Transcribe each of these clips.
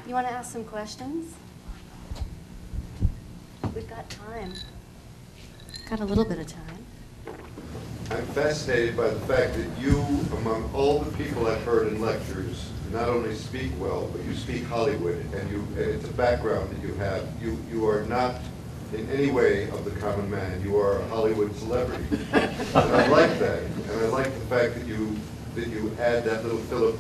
You want to ask some questions? We've got time. Got a little bit of time. I'm fascinated by the fact that you, among all the people I've heard in lectures, not only speak well, but you speak Hollywood, and it's a background that you have. You are not in any way of the common man. You are a Hollywood celebrity. And I like that. And I like the fact that you add that little fillip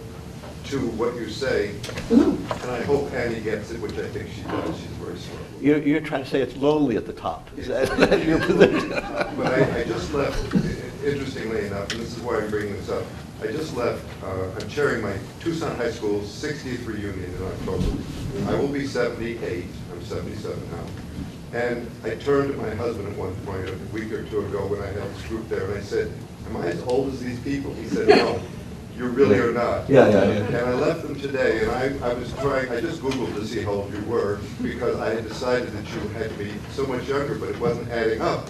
to what you say. And I hope Annie gets it, which I think she does. She's very smart. You're trying to say it's lonely at the top. Is that your position? But I just left, interestingly enough, and this is why I'm bringing this up, I just left, I'm chairing my Tucson High School's 60th reunion in October. I will be 78, I'm 77 now. And I turned to my husband at one point, a week or two ago, when I had this group there, and I said, am I as old as these people? He said, no, you really are not. Yeah. And I left them today, and I was trying, I just Googled to see how old you were, because I had decided that you had to be so much younger, but it wasn't adding up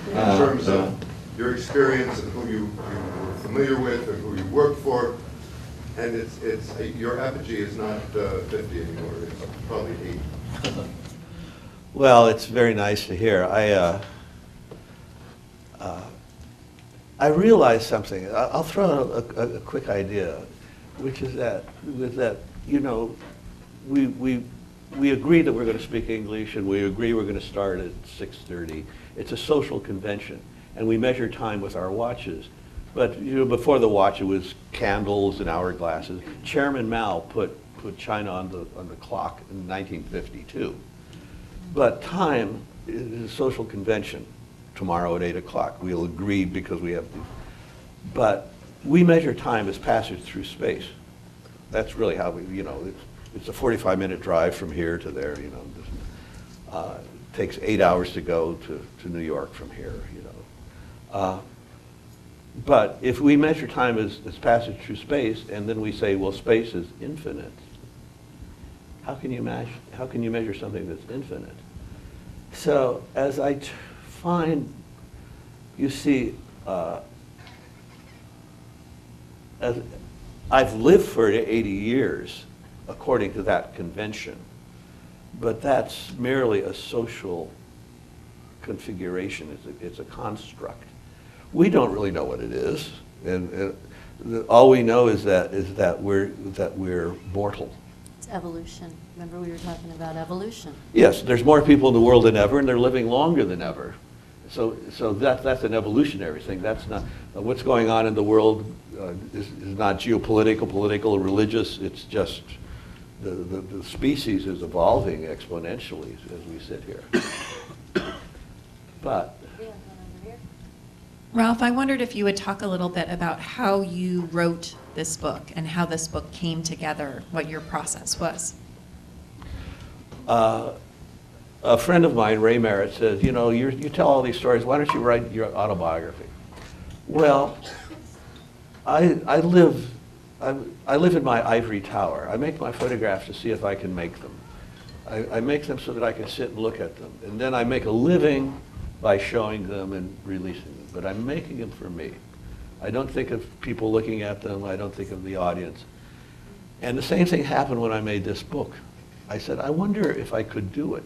in terms of your experience and who you were familiar with and who you worked for. And it's your apogee is not 50 anymore, it's probably 80. Well, it's very nice to hear. I realized something. I'll throw out a quick idea, which is that you know, we agree that we're going to speak English, and we agree we're going to start at 6:30. It's a social convention, and we measure time with our watches. But you know, before the watch, it was candles and hourglasses. Chairman Mao put China on the clock in 1952. But time is a social convention. Tomorrow at 8 o'clock, we'll agree because we have to. But we measure time as passage through space. That's really how we, you know, it's a 45-minute drive from here to there, you know. It takes 8 hours to go to New York from here, you know. But if we measure time as passage through space, and then we say, well, space is infinite, how can you measure something that's infinite? So as I find, you see, as I've lived for 80 years according to that convention, but that's merely a social configuration. It's a construct. We don't really know what it is, and all we know is that we're mortal. It's evolution. Remember we were talking about evolution. Yes, there's more people in the world than ever, and they're living longer than ever. So that's an evolutionary thing. That's not what's going on in the world is not geopolitical, political, or religious. It's just the species is evolving exponentially as we sit here. But Ralph, I wondered if you would talk a little bit about how you wrote this book and how this book came together, what your process was. A friend of mine, Ray Merritt, says, you know, you tell all these stories, why don't you write your autobiography? Well, I live in my ivory tower. I make my photographs to see if I can make them. I make them so that I can sit and look at them. And then I make a living by showing them and releasing them. But I'm making them for me. I don't think of people looking at them. I don't think of the audience. And the same thing happened when I made this book. I said, I wonder if I could do it.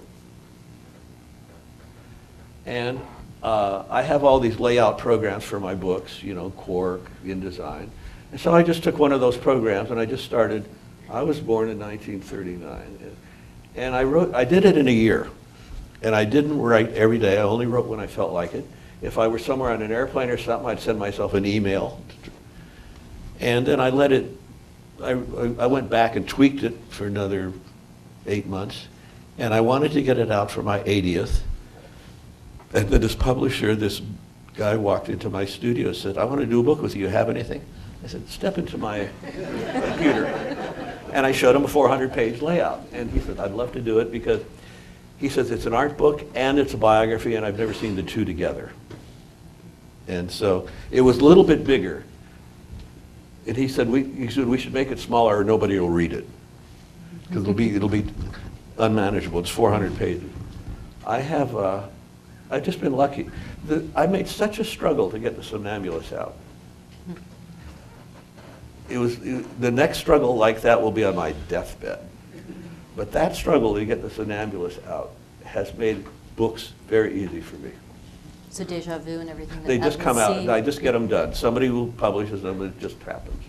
And I have all these layout programs for my books, you know, Quark, InDesign. And so I just took one of those programs and I just started. I was born in 1939. And I did it in a year. And I didn't write every day. I only wrote when I felt like it. If I were somewhere on an airplane or something, I'd send myself an email. And then I let it, I went back and tweaked it for another 8 months. And I wanted to get it out for my 80th. And then this publisher, this guy walked into my studio and said, I want to do a book with you. Have anything? I said, step into my computer. And I showed him a 400-page layout. And he said, I'd love to do it because he says it's an art book and it's a biography, and I've never seen the two together. And so it was a little bit bigger. And he said we should make it smaller or nobody will read it. Because it'll be unmanageable. It's 400 pages. I've just been lucky. I made such a struggle to get the Somnambulist out. The next struggle like that will be on my deathbed. But that struggle to get the Somnambulist out has made books very easy for me. So deja vu and everything that They just come out, happens, and I just get them done. Somebody will publishes them, it just happens.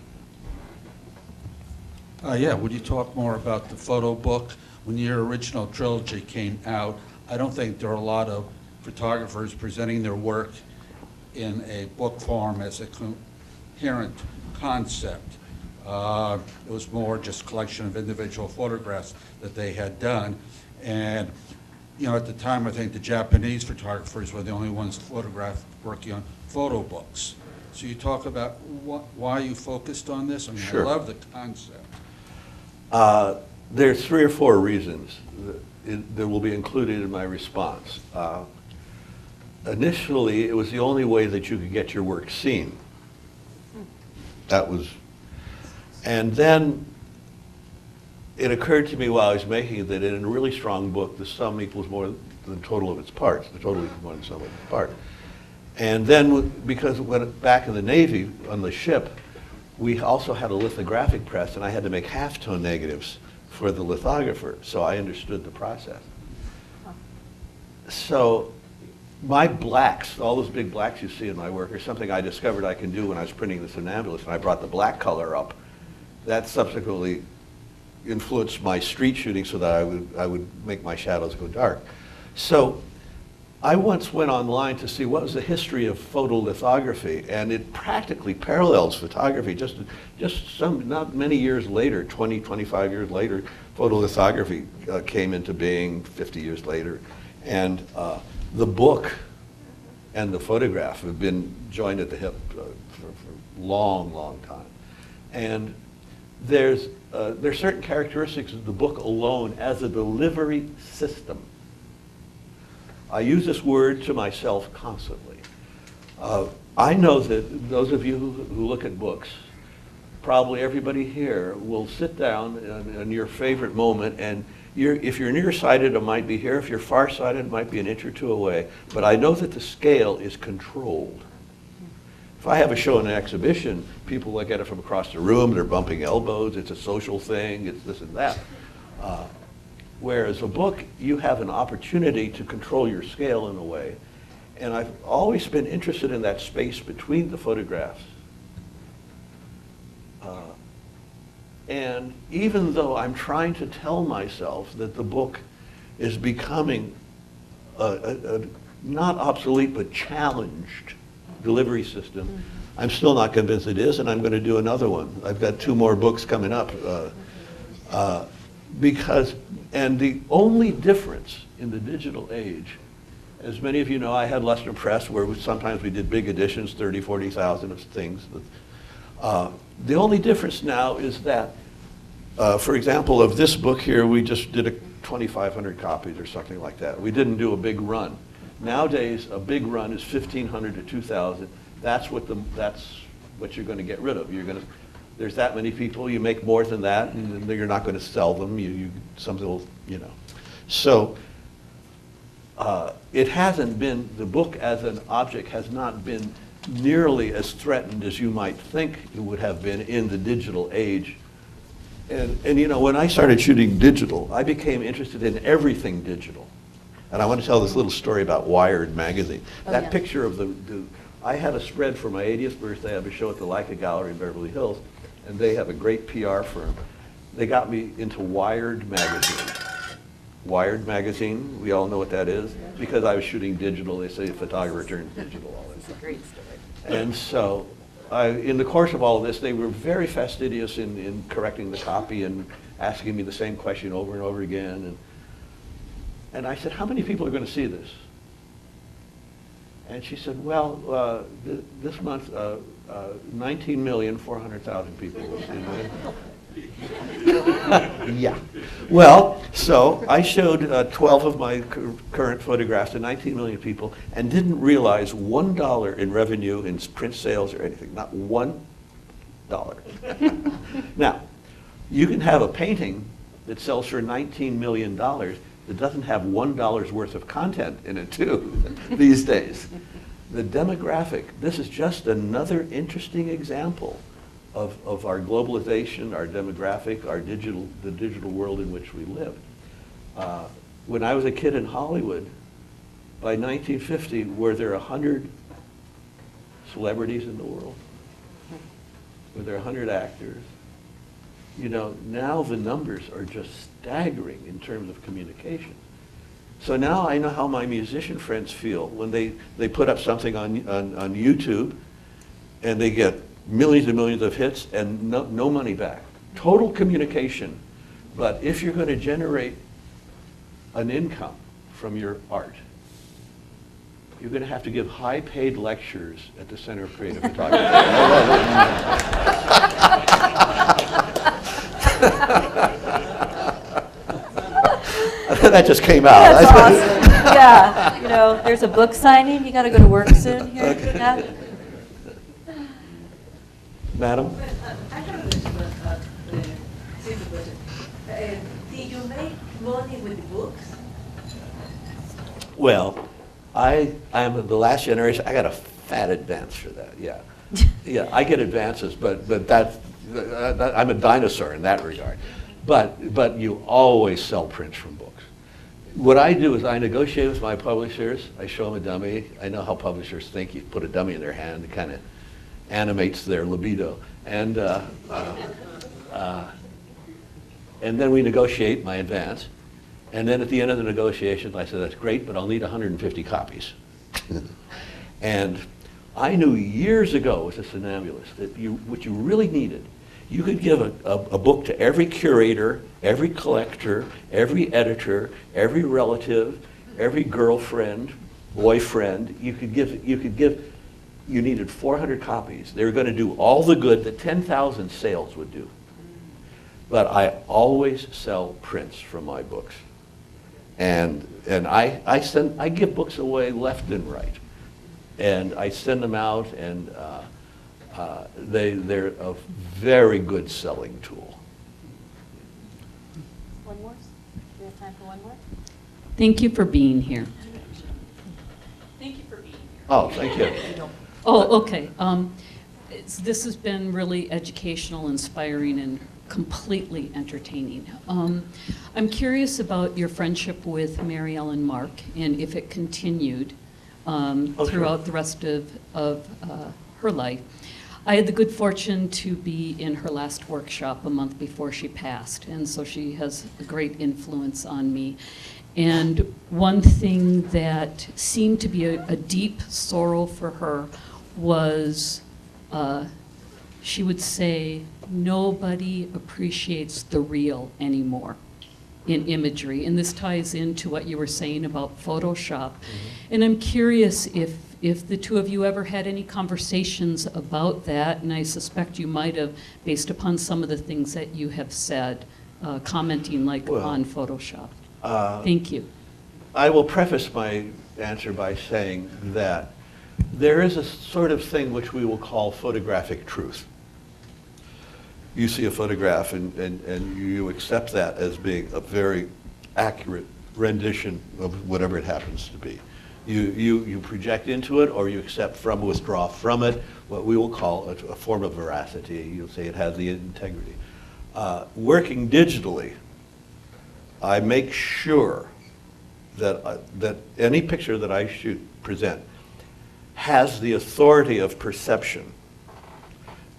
Yeah, would you talk more about the photo book? When your original trilogy came out, I don't think there are a lot of photographers presenting their work in a book form as a coherent concept. It was more just a collection of individual photographs that they had done. And, you know, at the time, I think the Japanese photographers were the only ones working on photo books. So you talk about why you focused on this? I mean, Sure. I love the concept. There's 3 or 4 reasons that will be included in my response. Initially, it was the only way that you could get your work seen. That was, and then it occurred to me while I was making it that in a really strong book, the sum equals more than the total of its parts. The total equals more than the sum of its parts. And then, because when back in the Navy, on the ship, we also had a lithographic press, and I had to make halftone negatives for the lithographer, so I understood the process. So my blacks, all those big blacks you see in my work, are something I discovered I can do when I was printing the Somnambulist, and I brought the black color up. That subsequently influenced my street shooting so that I would make my shadows go dark. So I once went online to see what was the history of photolithography, and it practically parallels photography. Just not many years later, 20, 25 years later, photolithography came into being 50 years later. And the book and the photograph have been joined at the hip for a long, long time. And there's certain characteristics of the book alone as a delivery system. I use this word to myself constantly. I know that those of you who look at books, probably everybody here will sit down in your favorite moment, and if you're nearsighted, it might be here. If you're farsighted, it might be an inch or two away. But I know that the scale is controlled. If I have a show in an exhibition, people look at it from across the room, they're bumping elbows, it's a social thing, it's this and that. Whereas a book, you have an opportunity to control your scale in a way. And I've always been interested in that space between the photographs. And even though I'm trying to tell myself that the book is becoming a not obsolete but challenged delivery system, I'm still not convinced it is, and I'm going to do another one. I've got 2 more books coming up. And the only difference in the digital age, as many of you know, I had Lester Press where sometimes we did big editions, 30, 40,000 of things. The only difference now is that, for example, of this book here, we just did 2,500 copies or something like that. We didn't do a big run. Nowadays, a big run is 1,500 to 2,000. That's what you're going to get rid of. There's that many people, you make more than that, and you're not going to sell them. Something will, So it hasn't been, the book as an object has not been nearly as threatened as you might think it would have been in the digital age. And when I started shooting digital, I became interested in everything digital. And I want to tell this little story about Wired magazine. That picture of I had a spread for my 80th birthday. I have a show at the Leica Gallery in Beverly Hills, and they have a great PR firm. They got me into Wired magazine. Wired magazine, we all know what that is. Because I was shooting digital, they say photographer turned digital. All that stuff. It's a great story. And so, in the course of all of this, they were very fastidious in correcting the copy and asking me the same question over and over again. And I said, how many people are going to see this? And she said, well, this month, 19,400,000 people will see this. Yeah. Well, so I showed 12 of my current photographs to 19 million people and didn't realize $1 in revenue in print sales or anything, not $1. Now, you can have a painting that sells for $19 million that doesn't have $1 worth of content in it too these days. The demographic, this is just another interesting example of our globalization, our demographic, the digital world in which we live. When I was a kid in Hollywood, by 1950, were there 100 celebrities in the world? Were there 100 actors? You know, now the numbers are just staggering in terms of communication. So now I know how my musician friends feel when they put up something on YouTube and they get millions and millions of hits and no money back. Total communication. But if you're going to generate an income from your art, you're going to have to give high-paid lectures at the Center of Creative Photography. That just came out. That's awesome. Yeah, you know, there's a book signing. You got to go to work soon here. Yeah. Madam? I have a question about simple question. Did you make money with the books? Well, I'm the last generation. I got a fat advance for that. Yeah, yeah. I get advances, but that's I'm a dinosaur in that regard. But you always sell prints from books. What I do is I negotiate with my publishers. I show them a dummy. I know how publishers think. You put a dummy in their hand, it kind of animates their libido, and then we negotiate my advance. And then at the end of the negotiations, I said, that's great, but I'll need 150 copies. And I knew years ago as a somnambulist that what you really needed, you could give a book to every curator, every collector, every editor, every relative, every girlfriend, boyfriend. You needed 400 copies. They were going to do all the good that 10,000 sales would do. But I always sell prints from my books. And I give books away left and right, and I send them out, and they're a very good selling tool. One more? Do we have time for one more? Thank you for being here. Thank you for being here. Oh, thank you. Oh, okay. This has been really educational, inspiring, and completely entertaining. I'm curious about your friendship with Mary Ellen Mark and if it continued throughout the rest of her life. I had the good fortune to be in her last workshop a month before she passed, and so she has a great influence on me. And one thing that seemed to be a deep sorrow for her was she would say, nobody appreciates the real anymore in imagery. And this ties into what you were saying about Photoshop. Mm-hmm. And I'm curious if the two of you ever had any conversations about that, and I suspect you might have, based upon some of the things that you have said, commenting on Photoshop. Thank you. I will preface my answer by saying that there is a sort of thing which we will call photographic truth. You see a photograph and you accept that as being a very accurate rendition of whatever it happens to be. You project into it, or you withdraw from it, what we will call a form of veracity. You'll say it has the integrity. Working digitally, I make sure that any picture that I present has the authority of perception.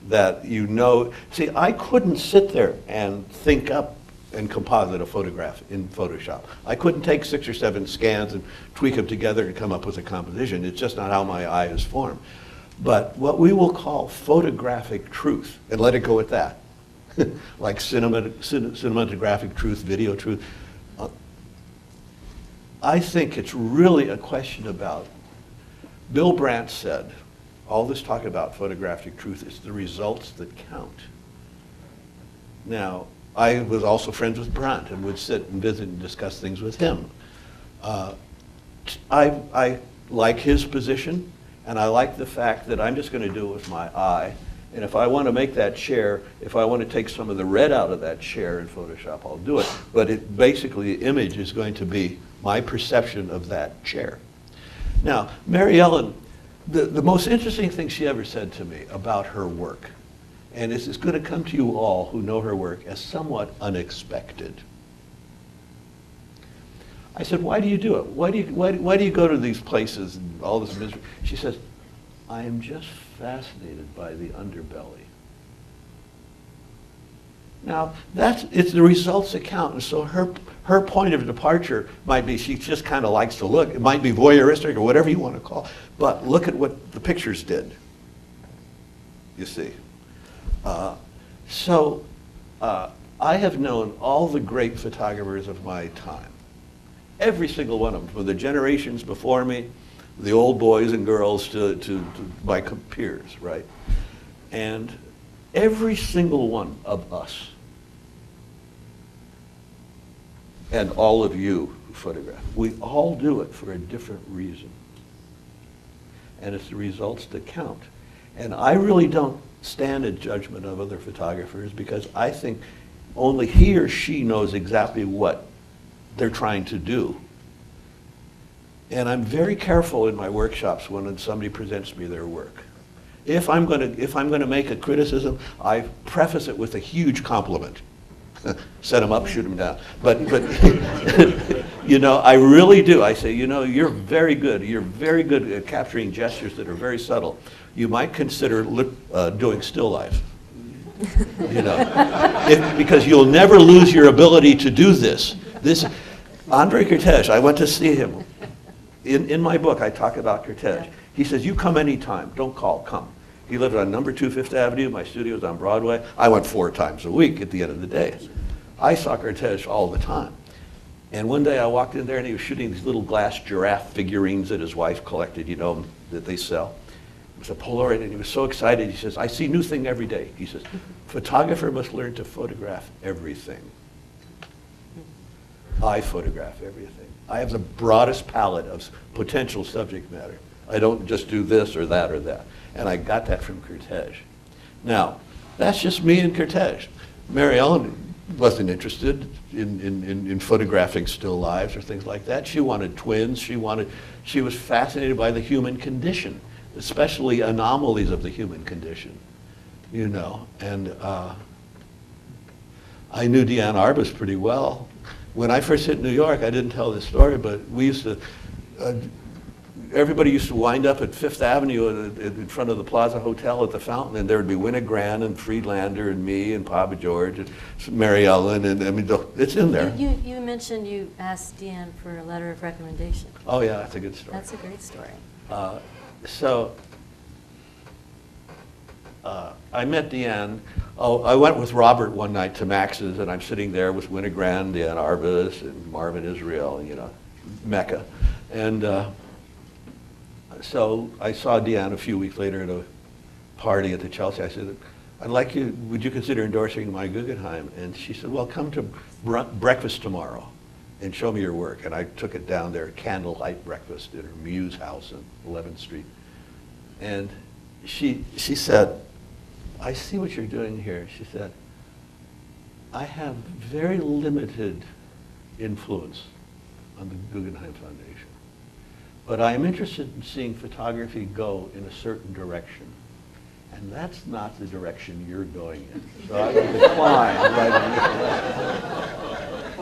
That you know, see, I couldn't sit there and think up and composite a photograph in Photoshop. I couldn't take 6 or 7 scans and tweak them together and come up with a composition. It's just not how my eye is formed. But what we will call photographic truth, and let it go at that, like cinematographic truth, video truth, I think it's really a question about, Bill Brandt said, all this talk about photographic truth is the results that count. Now, I was also friends with Brandt and would sit and visit and discuss things with him. I like his position, and I like the fact that I'm just going to do it with my eye. And if I want to make that chair, if I want to take some of the red out of that chair in Photoshop, I'll do it. But basically, the image is going to be my perception of that chair. Now, Mary Ellen, the most interesting thing she ever said to me about her work, And it's going to come to you all who know her work as somewhat unexpected. I said, why do you do it? Why do you go to these places and all this misery? She says, I am just fascinated by the underbelly. Now, it's the results that count. And so her point of departure might be she just kind of likes to look. It might be voyeuristic or whatever you want to call it. But look at what the pictures did, you see. I have known all the great photographers of my time. Every single one of them, from the generations before me, the old boys and girls to my peers, right? And every single one of us, and all of you who photograph, we all do it for a different reason. And it's the results that count. And I really don't stand in judgment of other photographers because I think only he or she knows exactly what they're trying to do. And I'm very careful in my workshops when somebody presents me their work. If I'm going to make a criticism, I preface it with a huge compliment. Set them up, shoot them down. But you know, I really do. I say, you know, you're very good. You're very good at capturing gestures that are very subtle. You might consider doing still life. You know, because you'll never lose your ability to do this. Andre Cortege, I went to see him. In my book, I talk about Cortege. He says, you come anytime, don't call, come. He lived on number 2 Fifth Avenue, my studio was on Broadway. I went 4 times a week at the end of the day. I saw Cortege all the time. And one day I walked in there and he was shooting these little glass giraffe figurines that his wife collected, you know, that they sell. It was a Polaroid and he was so excited. He says, I see new thing every day. He says, photographer must learn to photograph everything. I photograph everything. I have the broadest palette of potential subject matter. I don't just do this or that or that. And I got that from Cortege. Now, that's just me and Cortege. Mary Ellen wasn't interested in photographing still lives or things like that. She wanted twins. She was fascinated by the human condition, especially anomalies of the human condition, you know. And I knew Diane Arbus pretty well. When I first hit New York, I didn't tell this story, but we used to, everybody used to wind up at Fifth Avenue in front of the Plaza Hotel at the Fountain, and there would be Winogrand and Friedlander and me and Papa George and Mary Ellen, and I mean, it's in there. You mentioned you asked Deanne for a letter of recommendation. Oh yeah, that's a good story. That's a great story. I met Deanne. Oh, I went with Robert one night to Max's, and I'm sitting there with Winogrand, Diane Arbus, and Marvin Israel, you know, Mecca. And so I saw Deanne a few weeks later at a party at the Chelsea. I said, would you consider endorsing my Guggenheim? And she said, well, come to breakfast tomorrow and show me your work. And I took it down there, candlelight breakfast at her Muse house on 11th Street. And she said, I see what you're doing here. She said, I have very limited influence on the Guggenheim Foundation, but I am interested in seeing photography go in a certain direction. And that's not the direction you're going in. So I will decline right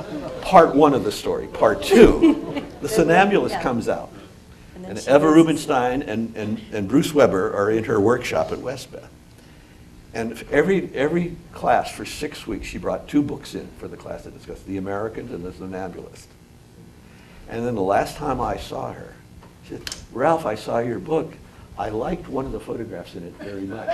on. Part 1 of the story. Part 2, the Somnambulist comes out. And Eva Rubinstein and Bruce Weber are in her workshop at Westbeth. And every class for 6 weeks, she brought 2 books in for the class to discuss, The Americans and The Somnambulist. And then the last time I saw her, she said, Ralph, I saw your book. I liked one of the photographs in it very much.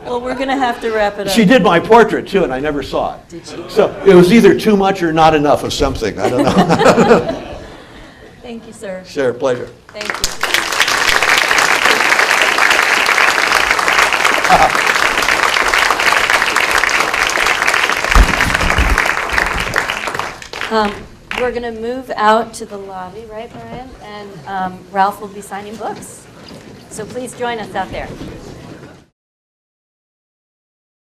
Well, we're going to have to wrap it up. She did my portrait, too, and I never saw it. Did she? So it was either too much or not enough of something. I don't know. Thank you, sir. Sure, pleasure. Thank you. We're going to move out to the lobby, right, Brian? And Ralph will be signing books. So please join us out there.